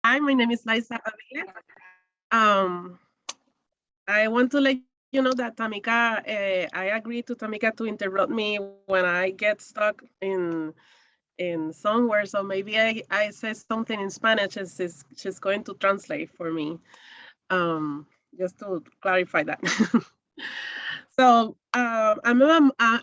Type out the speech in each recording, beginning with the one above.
Hi, my name is Liza Avila. Um, I want to let you know that Tamika, I agree to Tamika to interrupt me when I get stuck in somewhere. So maybe I say something in Spanish and she's going to translate for me. Just to clarify that. So I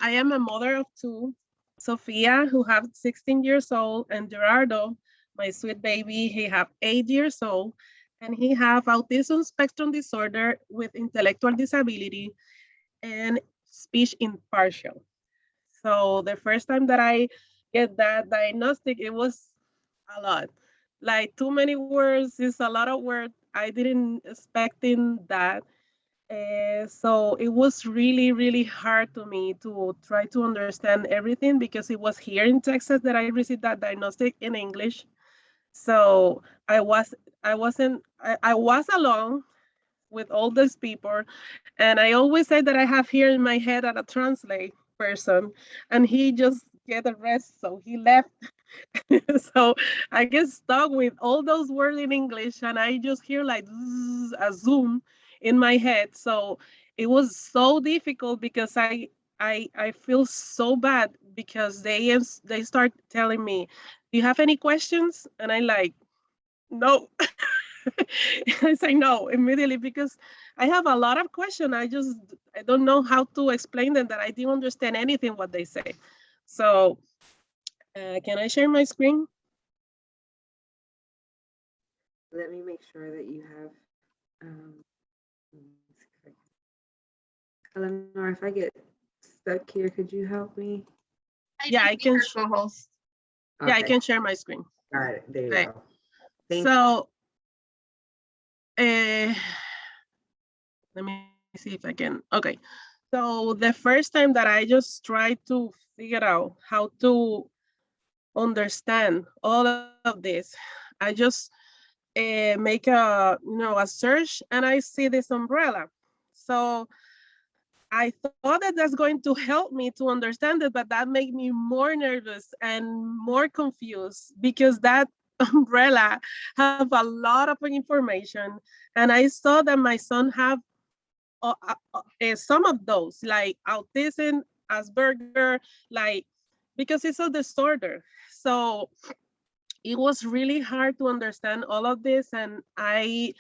am a mother of two, Sophia, who have 16 years old, and Gerardo, my sweet baby, he have 8 years old, and he have autism spectrum disorder with intellectual disability and speech impartial. So the first time that I get that diagnostic, it was a lot. Like too many words, it's a lot of words. I didn't expecting that. So it was really, really hard to me to try to understand everything because it was here in Texas that I received that diagnostic in English. So I was alone with all these people. And I always say that I have here in my head at a translate person, and he just get a rest, so he left. So I get stuck with all those words in English, and I just hear like a zoom in my head. So it was so difficult because I feel so bad because they start telling me, "Do you have any questions?" And I like, no. I say no immediately because I have a lot of questions. I don't know how to explain them that I didn't understand anything what they say. So can I share my screen? Let me make sure that you have. Eleanor, if I get stuck here, could you help me? I Yeah, just I be can. her co-host. Yeah, I Okay, can share my screen. got it. There you Okay. go. Thank So uh, let me see if I can. Okay. So the first time that I just tried to figure out how to understand all of this, I just make a search and I see this umbrella. So I thought that that's going to help me to understand it, but that made me more nervous and more confused because that umbrella have a lot of information, and I saw that my son have some of those, like autism, Asperger, like because it's a disorder. So it was really hard to understand all of this, and I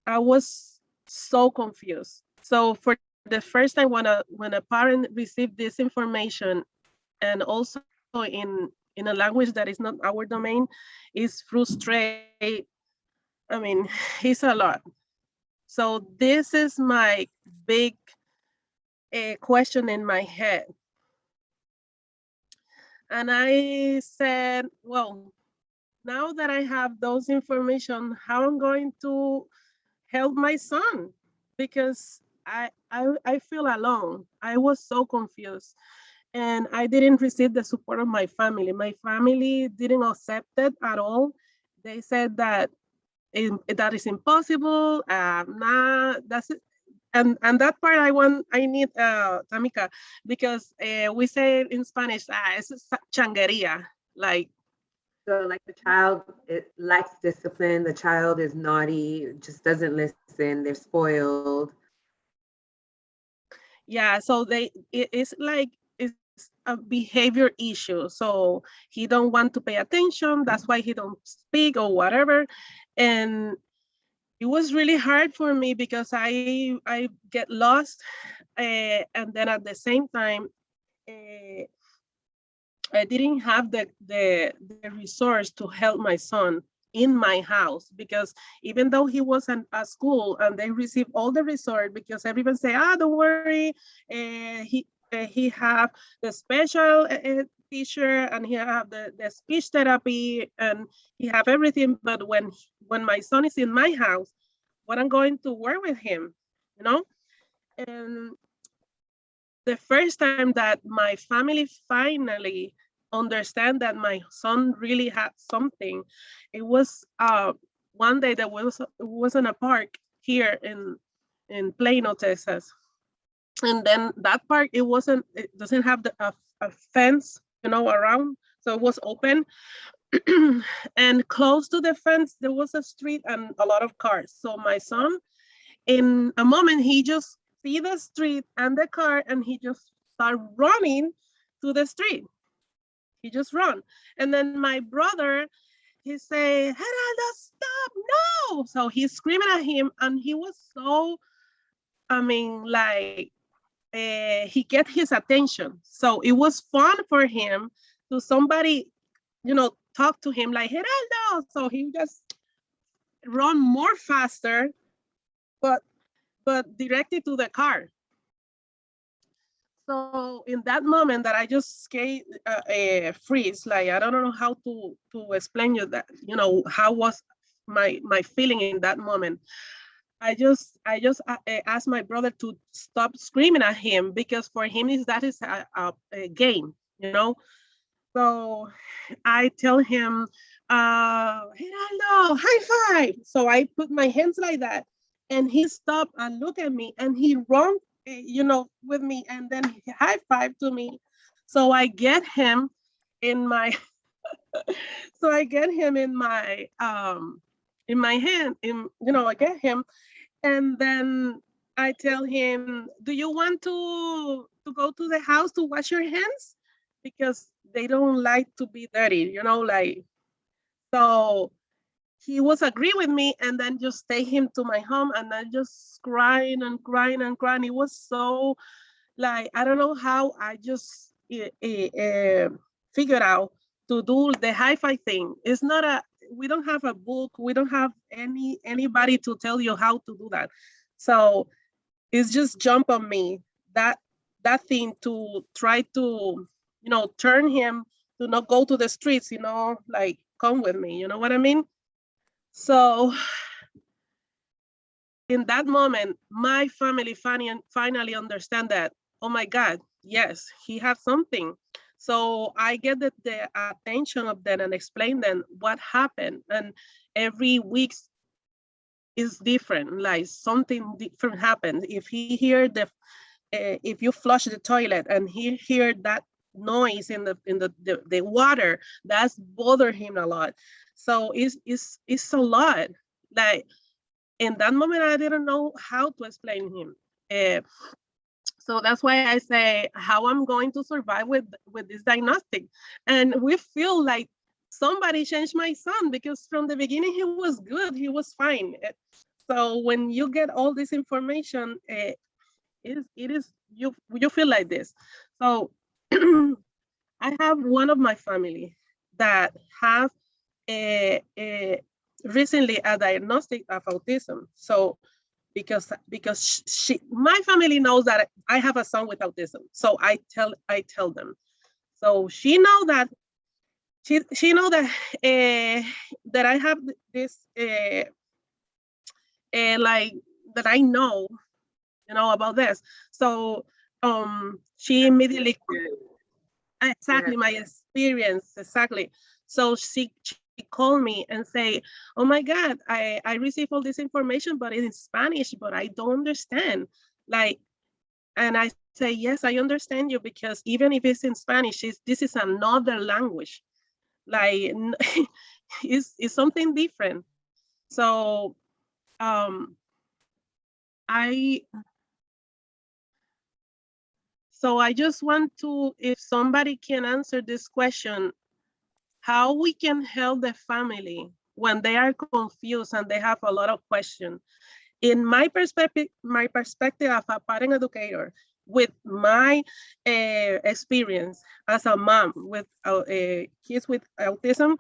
was so confused. So for the first time when a parent received this information, and also in a language that is not our domain, is frustrate. I mean, it's a lot. So this is my big question in my head. And I said, well, now that I have those information, how I'm going to help my son? Because I feel alone. I was so confused. And I didn't receive the support of my family. My family didn't accept it at all. They said that that is impossible. Nah, that's it. And that part I need Tamika, because we say in Spanish, it's changeria, like So, like the child, it lacks discipline. The child is naughty, just doesn't listen. They're spoiled. yeah. So it's like it's a behavior issue. So he don't want to pay attention. That's why he don't speak or whatever. And it was really hard for me because I get lost, and then at the same time. Uh, I didn't have the resource to help my son in my house, because even though he was at school and they received all the resource, because everyone say, don't worry, he have the special teacher, and he have the speech therapy, and he have everything. But when my son is in my house, what I'm going to work with him, you know? And the first time that my family finally understand that my son really had something, it was one day that was in a park here in Plano, Texas. And then that park, it doesn't have a fence, around, so it was open. and close to the fence, there was a street and a lot of cars. So my son, in a moment, he just see the street and the car, and he just start running to the street. He just run. And then my brother, he say, Geraldo, stop, no. So he's screaming at him, and he was so, I mean, like, he get his attention. So it was fun for him to somebody, talk to him like, Geraldo. So he just run more faster, but directed to the car. So in that moment that I just skate freeze, like I don't know how to explain you that, how was my feeling in that moment. I just asked my brother to stop screaming at him, because for him that is a game, So I tell him, Geraldo, high five. So I put my hands like that, and he stopped and looked at me, and he run, with me, and then he high five to me. So I get him in my, so I get him in my hand, I get him, and then I tell him, do you want to go to the house to wash your hands? Because they don't like to be dirty, like, so he was agree with me, and then just take him to my home, and I just crying and crying and crying. It was so, like, I don't know how I just figured out to do the hi-fi thing. It's not we don't have a book, we don't have anybody to tell you how to do that. So it's just jump on me, that thing, to try to, turn him to not go to the streets, like, come with me, you know what I mean? So in that moment, my family finally understand that, oh my God, yes, he has something. So I get the attention of them and explain them what happened. And every week is different, like something different happens. If he hear if you flush the toilet and he hear that noise in the water, that's bother him a lot. So it's a lot. Like, in that moment, I didn't know how to explain him. So that's why I say how I'm going to survive with this diagnostic. And we feel like somebody changed my son, because from the beginning he was good, he was fine. So when you get all this information, it is you feel like this. So I have one of my family that have a recently a diagnostic of autism. So because my family knows that I have a son with autism, so I tell them. So she know that she know that that I have this like, that I know, about this. So she immediately, exactly, my experience, exactly. So she called me and say, oh my God, I received all this information, but in Spanish, but I don't understand. Like, and I say, yes, I understand you, because even if it's in Spanish, this is another language. Like, it's something different. So I I just want to, if somebody can answer this question, how we can help the family when they are confused and they have a lot of questions. In my perspective as a parent educator, with my experience as a mom with kids with autism,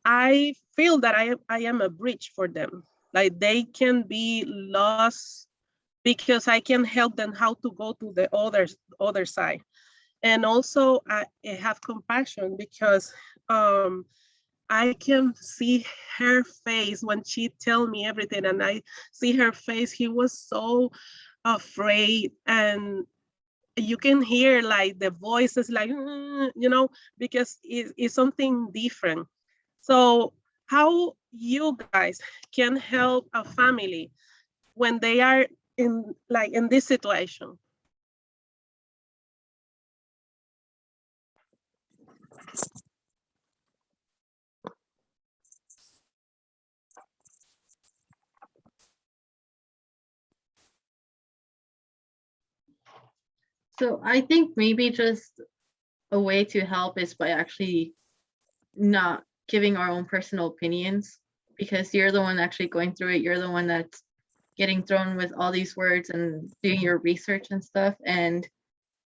I feel that I am a bridge for them. Like, they can be lost, because I can help them how to go to the other side. And also I have compassion, because I can see her face when she tell me everything, and I see her face. He was so afraid, and you can hear like the voices, like, because it's something different. So how you guys can help a family when they are in this situation? So I think maybe just a way to help is by actually not giving our own personal opinions, because you're the one actually going through it. You're the one that's getting thrown with all these words and doing your research and stuff. And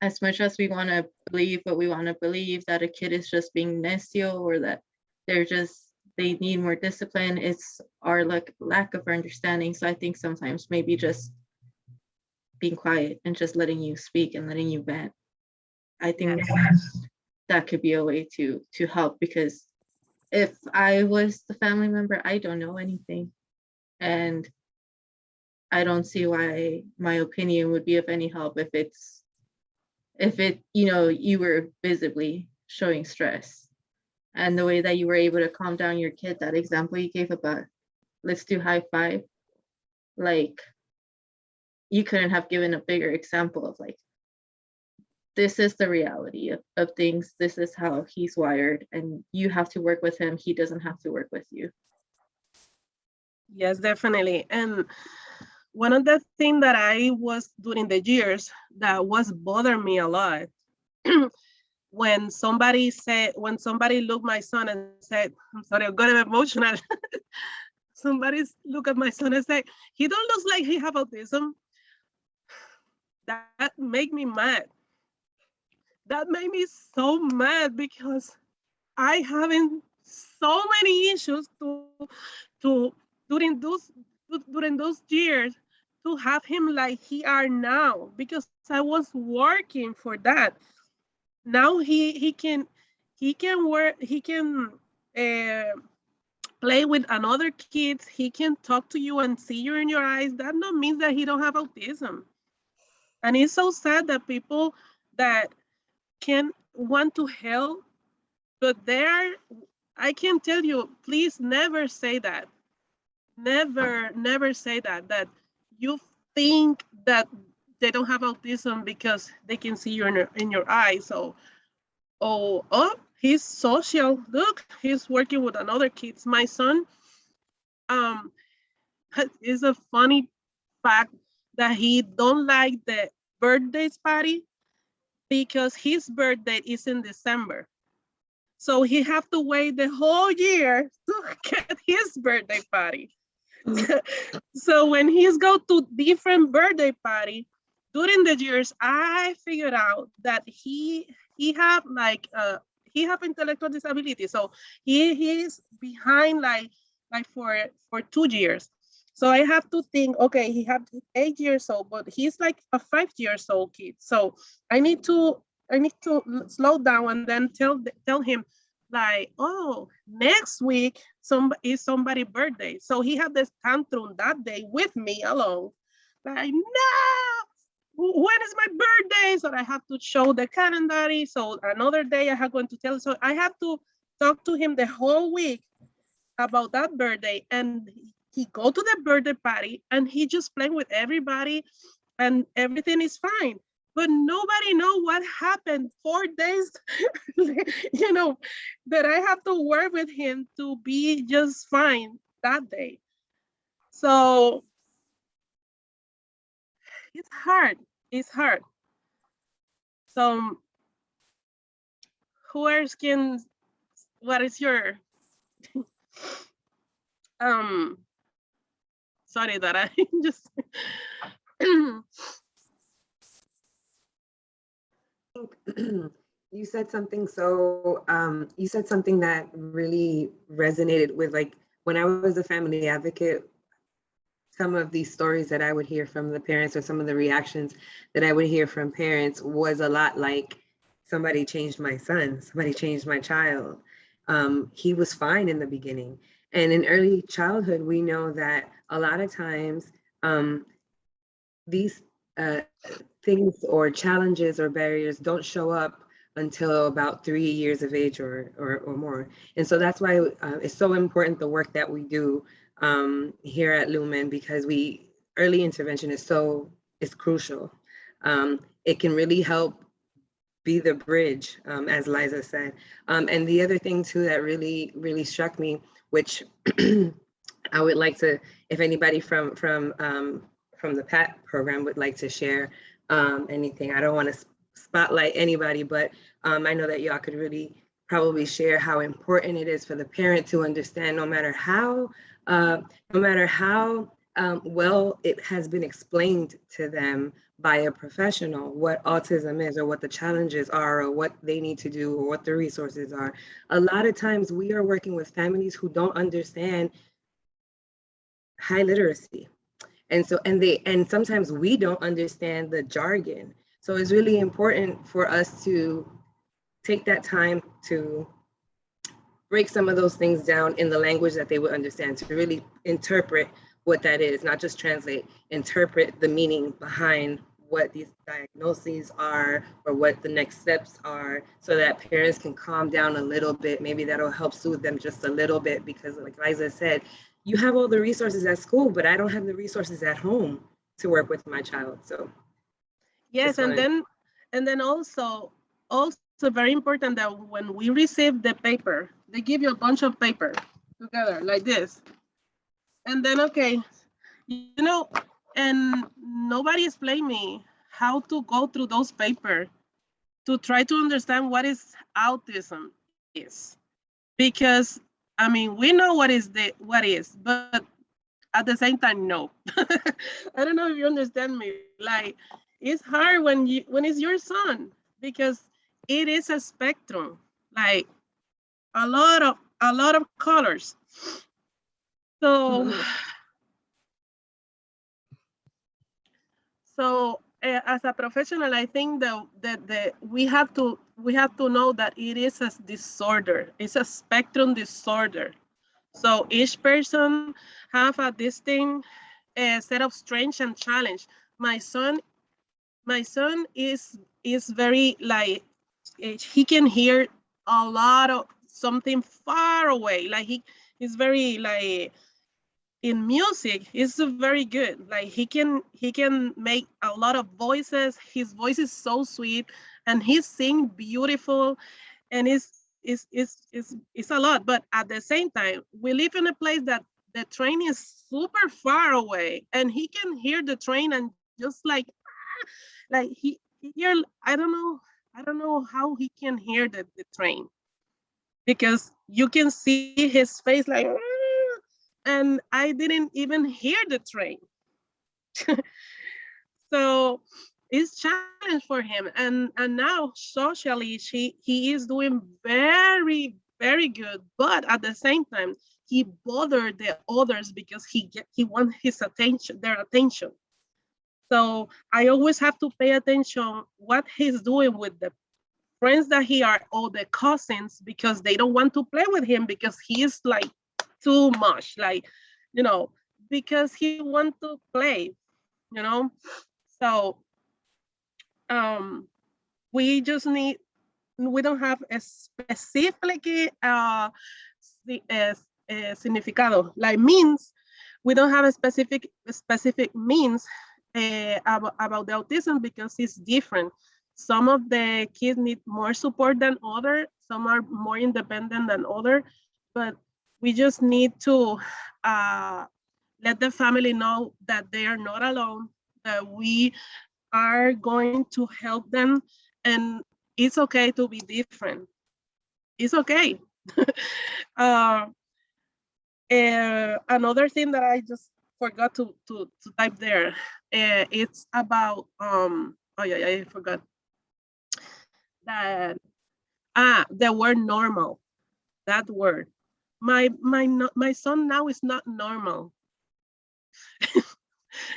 as much as we want to believe what we want to believe, that a kid is just being necio, or that they need more discipline, it's our lack of understanding. So I think sometimes maybe just being quiet and just letting you speak and letting you vent. I think that could be a way to help, because if I was the family member, I don't know anything. And I don't see why my opinion would be of any help if you were visibly showing stress. And the way that you were able to calm down your kid, that example you gave about let's do high five, like you couldn't have given a bigger example of like, this is the reality of things. This is how he's wired, and you have to work with him. He doesn't have to work with you. Yes, definitely. And one of the things that I was during the years that was bothering me a lot, when somebody looked my son and said, I'm sorry, I'm gonna be emotional. Somebody look at my son and say, he don't look like he have autism. That made me mad. That made me so mad, because I having so many issues to during those years to have him like he are now, because I was working for that. Now he can work, he can uh, play with another kids, he can talk to you and see you in your eyes. That not means that he don't have autism. And it's so sad that people that can want to help, but I can tell you, please never say that. Never say that you think that they don't have autism because they can see you in your eyes. So, he's social. Look, he's working with another kids. My son, um, is a funny fact that he don't like the birthdays party because his birthday is in December. So he have to wait the whole year to get his birthday party. So when he's go to different birthday party during the years, I figured out that he have he have intellectual disability. So he's behind for 2 years. So I have to think, okay, he have 8 years old, but he's like a 5 years old kid. So I need to slow down and then tell him like, oh, next week is somebody's birthday. So he had this tantrum that day with me alone. Like, no, when is my birthday? So I have to show the calendar. So another day I have going to tell. So I have to talk to him the whole week about that birthday. And he go to the birthday party and he just playing with everybody and everything is fine. But nobody know what happened 4 days, that I have to work with him to be just fine that day. So it's hard. It's hard. So who else can, what is your, sorry that I just, You said something you said something that really resonated with, like, when I was a family advocate, some of these stories that I would hear from the parents, or some of the reactions that I would hear from parents, was a lot like, somebody changed my son, somebody changed my child. He was fine in the beginning. And in early childhood, we know that a lot of times these things or challenges or barriers don't show up until about 3 years of age or more. And so that's why it's so important, the work that we do here at Lumen, because early intervention is crucial. It can really help be the bridge, as Liza said. And the other thing too that really, really struck me, which I would like to, if anybody from the PAT program would like to share anything, I don't want to spotlight anybody, but I know that y'all could really probably share how important it is for the parent to understand, no matter how well it has been explained to them by a professional, what autism is or what the challenges are or what they need to do or what the resources are. A lot of times we are working with families who don't understand high literacy. And so, and sometimes we don't understand the jargon. So it's really important for us to take that time to break some of those things down in the language that they would understand, to really interpret what that is, not just translate, interpret the meaning behind what these diagnoses are or what the next steps are, so that parents can calm down a little bit. Maybe that'll help soothe them just a little bit, because like Liza said, you have all the resources at school, but I don't have the resources at home to work with my child. So yes, and then also very important that when we receive the paper, they give you a bunch of paper together like this. And then, okay, you know, and nobody explained me how to go through those papers to try to understand what is autism is. Because I mean, we know what is, but at the same time, no. I don't know if you understand me. Like, it's hard when it's your son, because it is a spectrum, like a lot of colors. So so as a professional, I think that we have to know that it is a disorder. It's a spectrum disorder. So each person have a distinct set of strengths and challenge. My son, my son is very like he can hear a lot of something far away. Like he is very like in music. He's very good. Like he can make a lot of voices. His voice is so sweet, and he sing beautiful, and it's a lot. But at the same time, we live in a place that the train is super far away, and he can hear the train and just like he hear. I don't know how he can hear the train, because you can see his face like, and I didn't even hear the train. So it's challenge for him, and now socially he is doing very very good, but at the same time he bothered the others because he wants his attention, their attention. So I always have to pay attention what he's doing with the friends that he are, or the cousins, because they don't want to play with him because he is like too much, like, you know, because he want to play, you know. So um we just need, we don't have a specific significado, like means. We don't have a specific means about the autism, because it's different. Some of the kids need more support than other. Some are more independent than other. But we just need to uh, let the family know that they are not alone, that we are going to help them, and it's okay to be different. It's okay. uh, Another thing that I just forgot to type there, it's about oh yeah, I forgot that, the word normal, that word. My son now is not normal.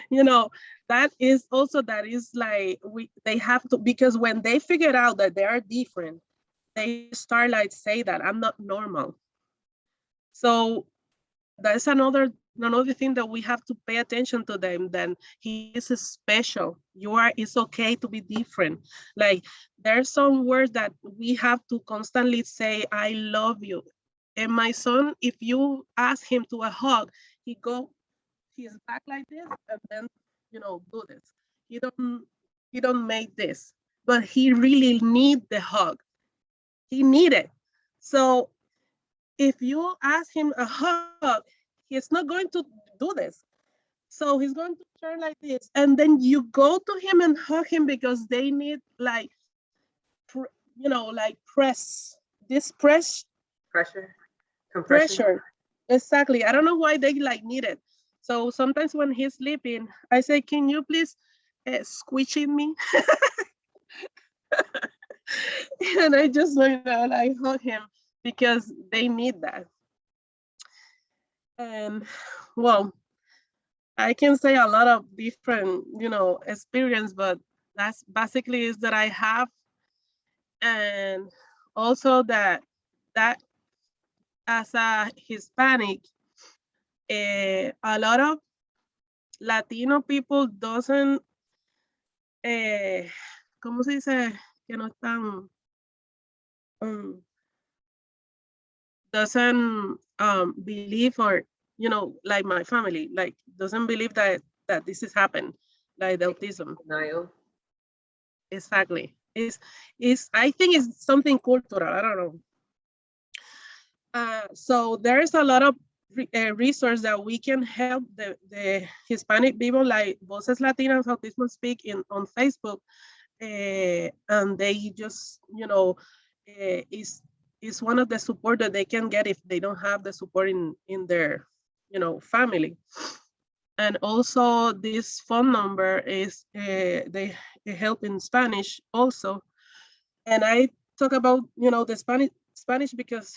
You know, that is also, that is like, they have to, because when they figure out that they are different, they start like say that I'm not normal. So that's another thing that we have to pay attention to them. Then he is special. It's okay to be different. Like, there's some words that we have to constantly say, I love you. And my son, if you ask him to a hug, he go his back like this, and then, do this. He don't make this, but he really need the hug. He need it. So if you ask him a hug, he's not going to do this. So he's going to turn like this, and then you go to him and hug him, because they need, like, like this Pressure, compression. pressure. Exactly. I don't know why they like need it. So sometimes when he's sleeping, I say, "Can you please squish in me?" And I just like hug him because they need that. And well, I can say a lot of different, experience, but that's basically is that I have, and also that as a Hispanic, a lot of Latino people doesn't, eh, ¿cómo se dice? Que no están, um, doesn't believe, or like my family, like doesn't believe that this has happened, like the autism. Denial. Exactly. Is I think it's something cultural. I don't know. So there's a lot of resource that we can help the Hispanic people, like Voces Latinas Autism Speak on Facebook, and they just is one of the support that they can get if they don't have the support in their family. And also this phone number is they help in Spanish also. And I talk about the Spanish because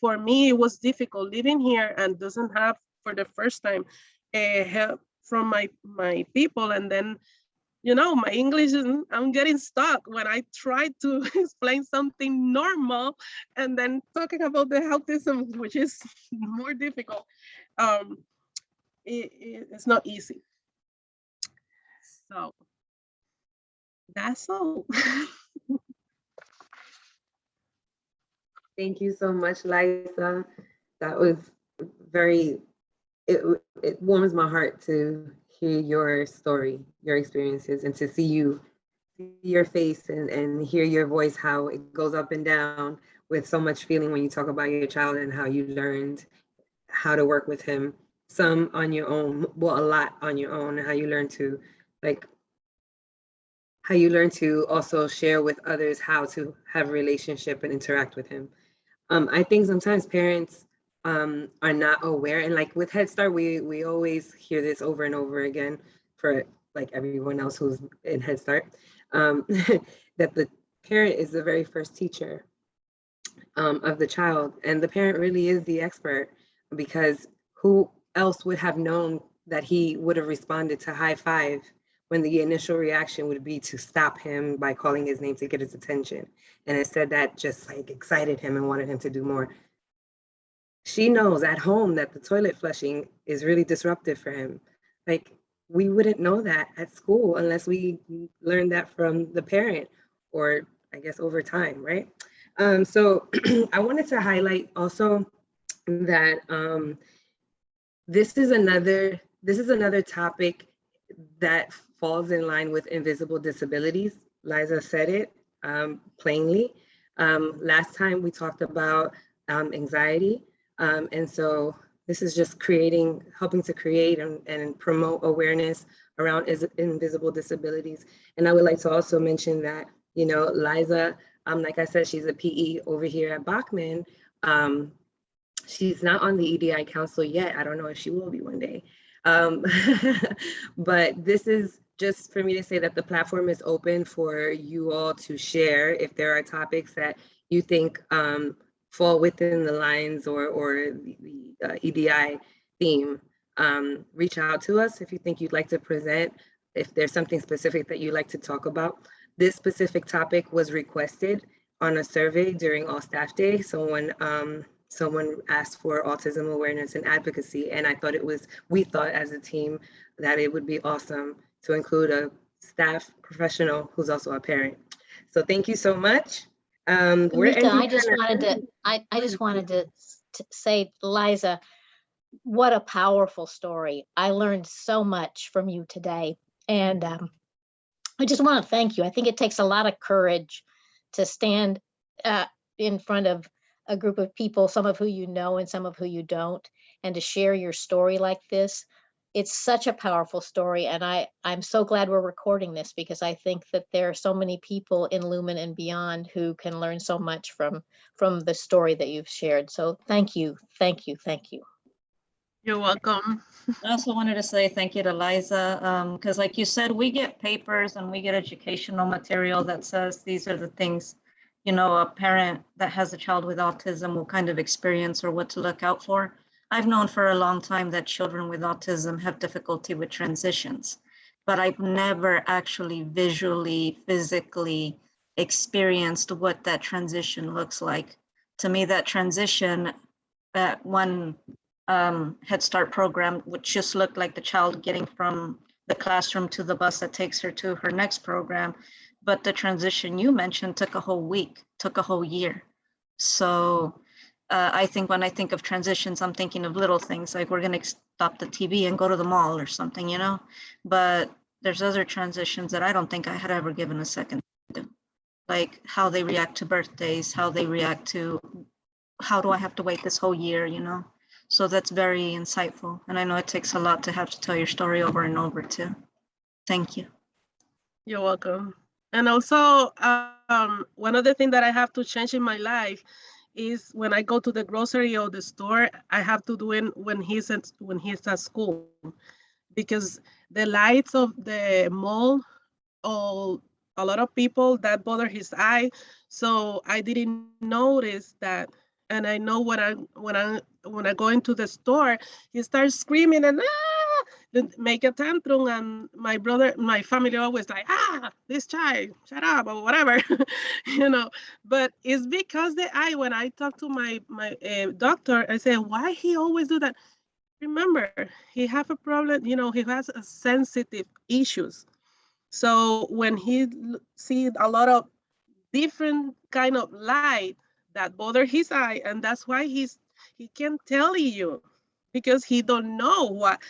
for me it was difficult living here and doesn't have for the first time help from my people. And then my English is, I'm getting stuck when I try to explain something normal, and then talking about the autism, which is more difficult. um it's not easy. So that's all. Thank you so much, Liza. That was very, it, it warms my heart to hear your story, your experiences, and to see your face and hear your voice, how it goes up and down with so much feeling when you talk about your child and how you learned how to work with him, some on your own, well, a lot on your own, and how you learn to like how you learn to also share with others how to have a relationship and interact with him. I think sometimes parents are not aware, and like with Head Start, we always hear this over and over again for like everyone else who's in Head Start, that the parent is the very first teacher of the child, and the parent really is the expert, because who else would have known that he would have responded to high five when the initial reaction would be to stop him by calling his name to get his attention, and instead that just like excited him and wanted him to do more. She knows at home that the toilet flushing is really disruptive for him. Like, we wouldn't know that at school unless we learned that from the parent, or I guess over time, right? So I wanted to highlight also that this is another topic that falls in line with invisible disabilities. Liza said it plainly. Last time we talked about anxiety. And so this is just helping to create and promote awareness around invisible disabilities. And I would like to also mention that, Liza, like I said, she's a PE over here at Bachman. She's not on the EDI council yet. I don't know if she will be one day. But this is just for me to say that the platform is open for you all to share if there are topics that you think fall within the lines or the EDI theme. Reach out to us if you think you'd like to present, if there's something specific that you'd like to talk about. This specific topic was requested on a survey during All Staff Day. So when someone asked for autism awareness and advocacy, and we thought as a team that it would be awesome to include a staff professional who's also a parent. So thank you so much. Rika, I just wanted to say, Liza, what a powerful story. I learned so much from you today. And I just want to thank you. I think it takes a lot of courage to stand in front of a group of people, some of who you know and some of who you don't, and to share your story like this. it's such a powerful story, and I'm so glad we're recording this, because I think that there are so many people in Lumen and beyond who can learn so much from the story that you've shared. So thank you, thank you, thank you. You're welcome. I also wanted to say thank you to Liza, because like you said, we get papers and we get educational material that says these are the things, you know, a parent that has a child with autism will kind of experience or what to look out for. I've known for a long time that children with autism have difficulty with transitions, but I've never actually visually, physically experienced what that transition looks like. To me, that transition at one Head Start program, which just looked like the child getting from the classroom to the bus that takes her to her next program. But the transition you mentioned took a whole week, took a whole year. So I think when I think of transitions, I'm thinking of little things like we're going to stop the TV and go to the mall or something, you know, but there's other transitions that I don't think I had ever given a second to, like how they react to birthdays, how they react to, how do I have to wait this whole year, you know? So that's very insightful. And I know it takes a lot to have to tell your story over and over too. Thank you. You're welcome. And also, one other thing that I have to change in my life is when I go to the grocery or the store, I have to do it when he's at school, because the lights of the mall, all a lot of people that bother his eye. So I didn't notice that. And I know when I go into the store, he starts screaming and make a tantrum, and my family always like, this child, shut up or whatever, you know. But it's because the eye. When I talk to my doctor, I say, why he always do that? Remember, he have a problem. You know, he has a sensitive issues. So when he sees a lot of different kind of light that bother his eye, and that's why he can't tell you, because he don't know what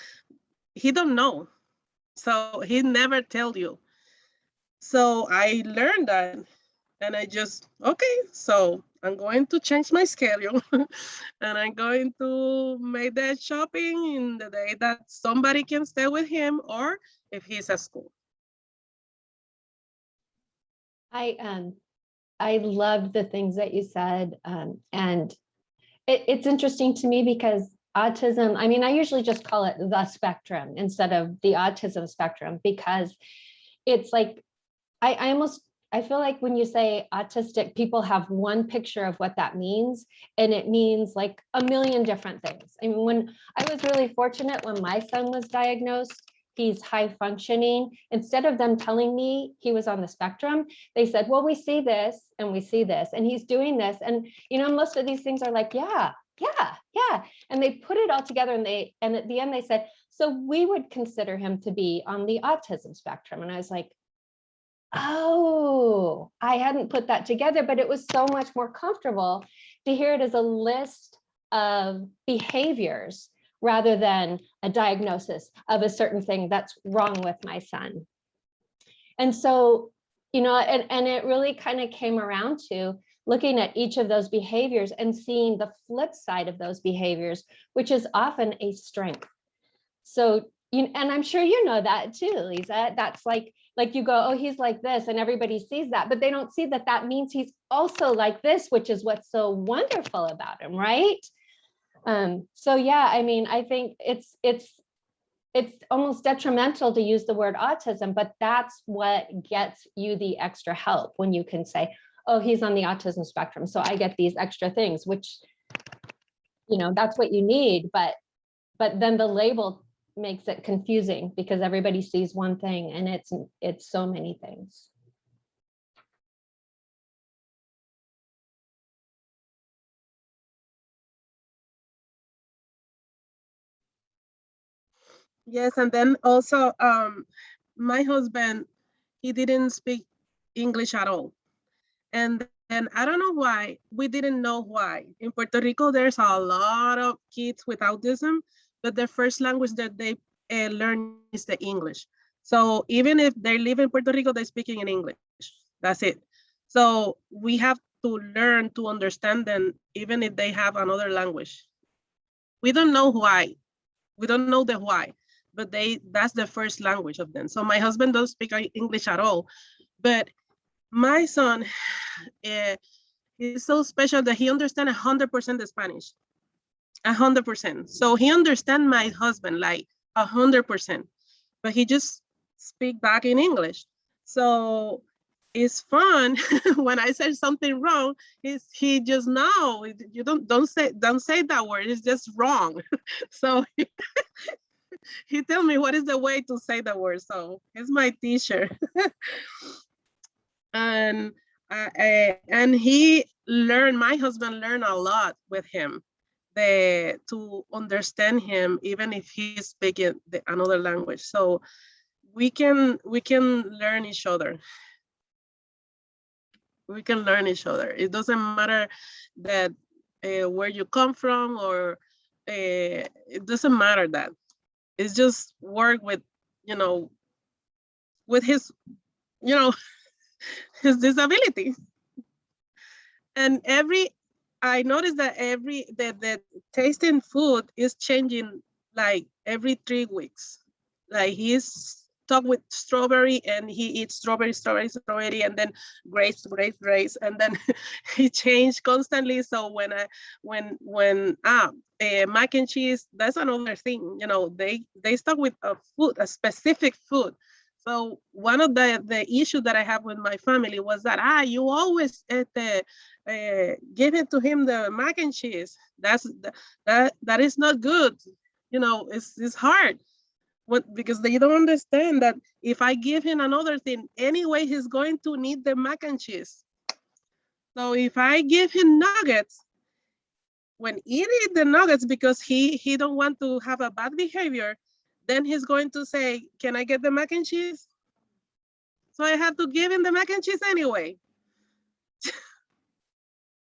he don't know. So he never tell you. So I learned that, and I just, okay, so I'm going to change my schedule and I'm going to make that shopping in the day that somebody can stay with him, or if he's at school. I loved the things that you said, and it's interesting to me because autism, I mean, I usually just call it the spectrum instead of the autism spectrum, because it's like, I feel like when you say autistic, people have one picture of what that means, and it means like a million different things. I mean, when I was really fortunate when my son was diagnosed, he's high functioning. Instead of them telling me he was on the spectrum, they said, well, we see this and we see this, and he's doing this. And, you know, most of these things are like, yeah. And they put it all together, and at the end they said, so we would consider him to be on the autism spectrum. And I was like, oh, I hadn't put that together, but it was so much more comfortable to hear it as a list of behaviors rather than a diagnosis of a certain thing that's wrong with my son. And so, you know, and it really kind of came around to looking at each of those behaviors and seeing the flip side of those behaviors, which is often a strength. So, and I'm sure you know that too, Lisa. That's like you go, oh, he's like this, and everybody sees that, but they don't see that that means he's also like this, which is what's so wonderful about him, right? So yeah, I mean, I think it's almost detrimental to use the word autism, but that's what gets you the extra help when you can say, oh, he's on the autism spectrum, so I get these extra things, which, you know, that's what you need, but then the label makes it confusing because everybody sees one thing, and it's so many things. Yes, and then also my husband, he didn't speak English at all. And then I don't know why, we didn't know why. In Puerto Rico, there's a lot of kids with autism, but the first language that they learn is the English. So even if they live in Puerto Rico, they're speaking in English. That's it. So we have to learn to understand them, even if they have another language. We don't know why. We don't know the why, but that's the first language of them. So my husband doesn't speak English at all, but my son is so special that he understands 100% the Spanish, 100%. So he understands my husband like 100%, but he just speak back in English. So it's fun when I say something wrong. He just no, you don't say that word. It's just wrong. So he tell me what is the way to say the word. So he's my teacher, and and he learned. My husband learned a lot with him, to understand him, even if he's speaking another language. So we can learn each other. We can learn each other. It doesn't matter that where you come from, or it doesn't matter that. It's just work with, with his, you know, his disability. And I noticed that the tasting food is changing like every 3 weeks. Like he's talk with strawberry and he eats strawberry, and then grapes, and then he changed constantly. So when mac and cheese, that's another thing. They stuck with a specific food. So one of the issues that I have with my family was that you always give it to him the mac and cheese. That is not good. It's hard. Because they don't understand that if I give him another thing, anyway, he's going to need the mac and cheese. So if I give him nuggets, when he eat the nuggets because he don't want to have a bad behavior, then he's going to say, can I get the mac and cheese? So I have to give him the mac and cheese anyway.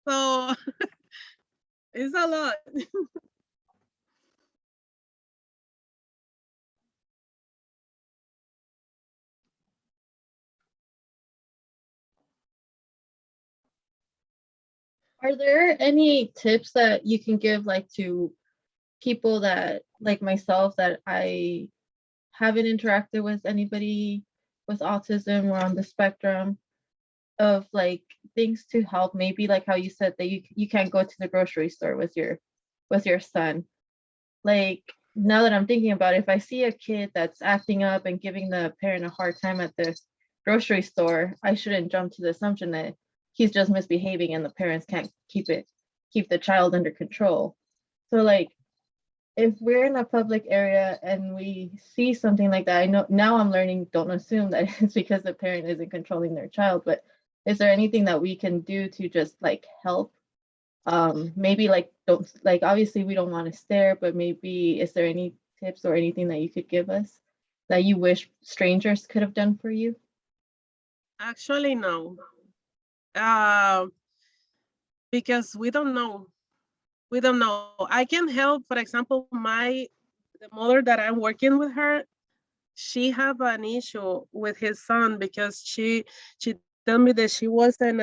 So it's a lot. Are there any tips that you can give, like, to people that, like myself, that I haven't interacted with anybody with autism or on the spectrum, of like things to help? Maybe like how you said that you can't go to the grocery store with your son. Like, now that I'm thinking about it, if I see a kid that's acting up and giving the parent a hard time at the grocery store, I shouldn't jump to the assumption that he's just misbehaving and the parents can't keep the child under control. So like, if we're in a public area and we see something like that, I know now I'm learning, don't assume that it's because the parent isn't controlling their child, but is there anything that we can do to just like help? Maybe like, don't, like, obviously we don't want to stare, but maybe is there any tips or anything that you could give us that you wish strangers could have done for you? Actually, no. Because we don't know. I can help, for example, the mother that I'm working with her, she have an issue with his son because she told me that she wasn't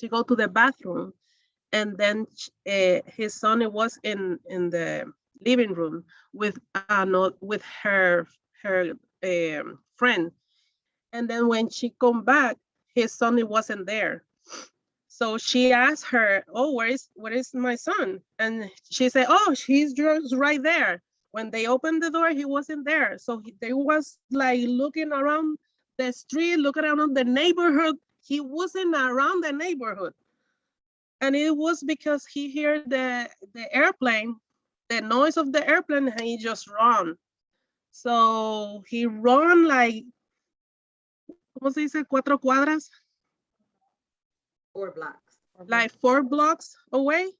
she go to the bathroom, and then his son was in the living room with with her friend, and then when she come back, his son wasn't there. So she asked her, "Oh, where is my son?" And she said, "Oh, he's just right there." When they opened the door, he wasn't there. So they was like looking around the street, looking around the neighborhood. He wasn't around the neighborhood, and it was because he heard the airplane, the noise of the airplane, and he just run. So he run like, ¿cómo se dice? 4 cuadras. 4 blocks. Like 4 blocks away,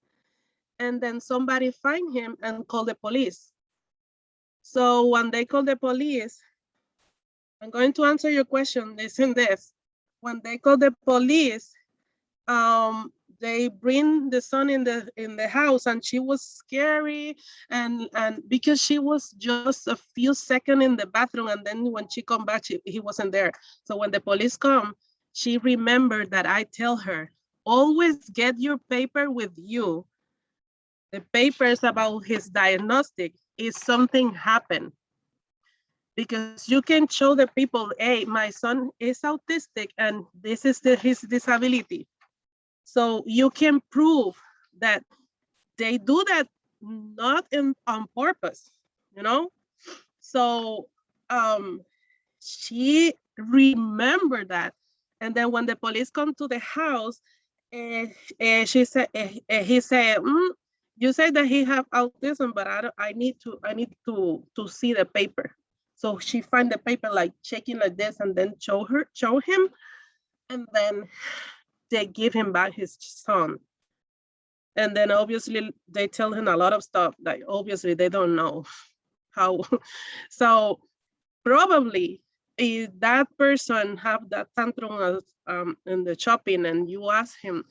and then somebody find him and call the police. So when they call the police, I'm going to answer your question. Listen this. When they call the police, they bring the son in the house, and she was scary, and because she was just a few seconds in the bathroom, and then when she come back, he wasn't there. So when the police come, she remembered that I tell her, always get your paper with you. The papers about his diagnostic if something happened. because you can show the people, hey, my son is autistic and this is his disability. So you can prove that they do that not on purpose, you know? So she remembered that. And then when the police come to the house, she said, he said, you say that he have autism, but I need to see the paper. So she find the paper like checking like this and then show him. And then they give him back his son. And then obviously they tell him a lot of stuff that obviously they don't know how. So probably if that person have that tantrum in the shopping and you ask him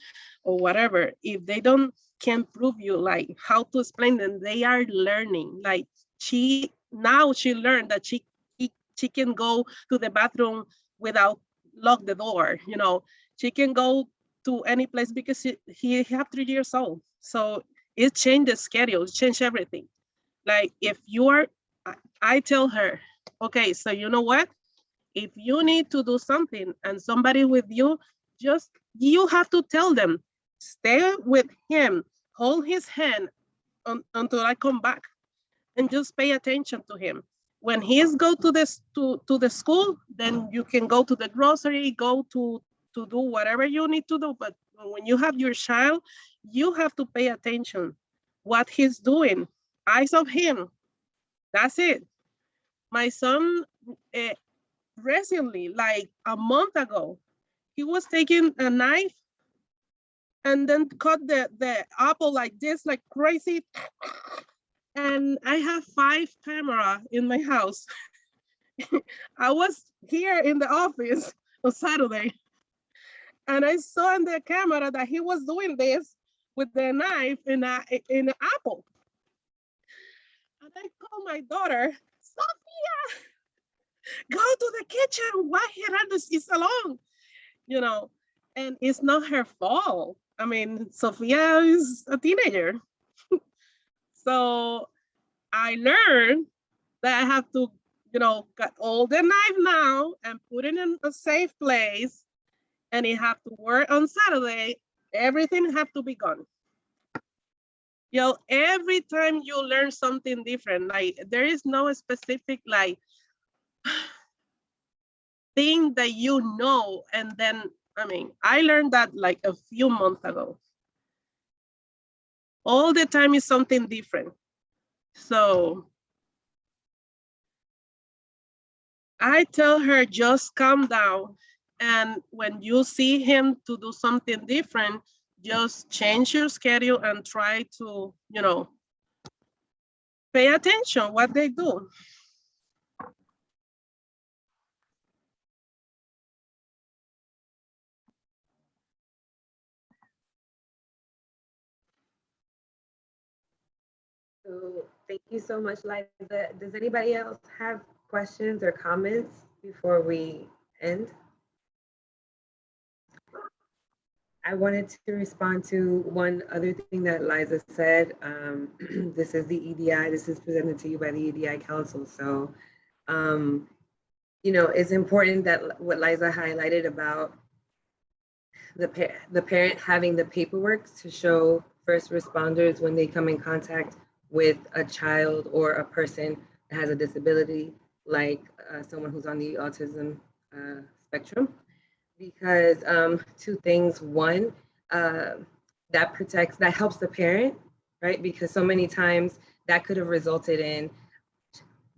or whatever, if they don't can prove you like how to explain them, they are learning. Like she learned that she can go to the bathroom without lock the door, you know. She can go to any place because he have 3 years old. So it changed the schedule, it changed everything. Like if you are, I tell her, okay, so you know what? If you need to do something and somebody with you, just you have to tell them, stay with him, hold his hand until I come back, and just pay attention to him. When he's go to this to the school, then you can go to the grocery, go to do whatever you need to do. But when you have your child, you have to pay attention what he's doing. Eyes of him. That's it. My son uh, recently, like a month ago, he was taking a knife and then cut the apple like this, like crazy. And I have 5 camera in my house. I was here in the office on Saturday, and I saw in the camera that he was doing this with the knife in an apple. And I called my daughter, Sophia, go to the kitchen. Why Gerardo is alone? You know, and it's not her fault. I mean, Sophia is a teenager. So I learned that I have to, cut all the knife now and put it in a safe place. And it have to work on Saturday. Everything have to be gone. Every time you learn something different, like there is no specific like thing that and then I learned that like a few months ago. All the time is something different. So I tell her, just calm down. And when you see him to do something different, just change your schedule and try to, pay attention what they do. So thank you so much, Liza. Does anybody else have questions or comments before we end? I wanted to respond to one other thing that Liza said. This is the EDI. This is presented to you by the EDI Council. So, it's important that what Liza highlighted about the parent having the paperwork to show first responders when they come in contact with a child or a person that has a disability, like someone who's on the autism spectrum. Because 2 things. One, that helps the parent, right? Because so many times that could have resulted in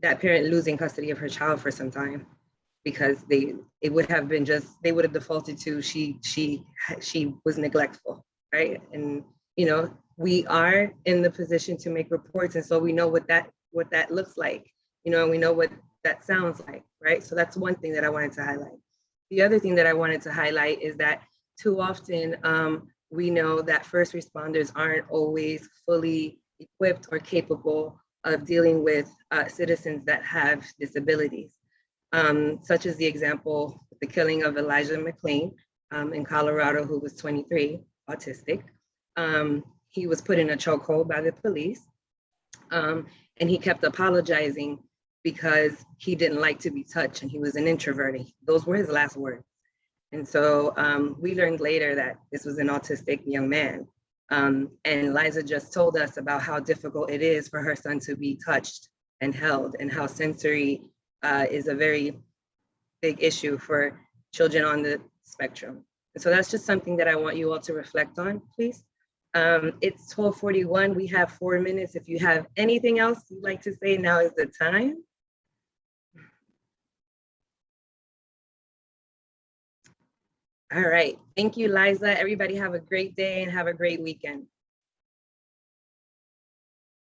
that parent losing custody of her child for some time, because they would have defaulted to she was neglectful, right? And we are in the position to make reports, and so we know what that looks like, and we know what that sounds like, right? So that's one thing that I wanted to highlight. The other thing that I wanted to highlight is that too often we know that first responders aren't always fully equipped or capable of dealing with citizens that have disabilities, such as the example, the killing of Elijah McClain in Colorado, who was 23, autistic. He was put in a chokehold by the police, and he kept apologizing because he didn't like to be touched and he was an introvert. Those were his last words. And so we learned later that this was an autistic young man. And Liza just told us about how difficult it is for her son to be touched and held, and how sensory is a very big issue for children on the spectrum. And so that's just something that I want you all to reflect on, please. It's 12:41. We have 4 minutes. If you have anything else you'd like to say, now is the time. All right. Thank you, Liza. Everybody have a great day and have a great weekend.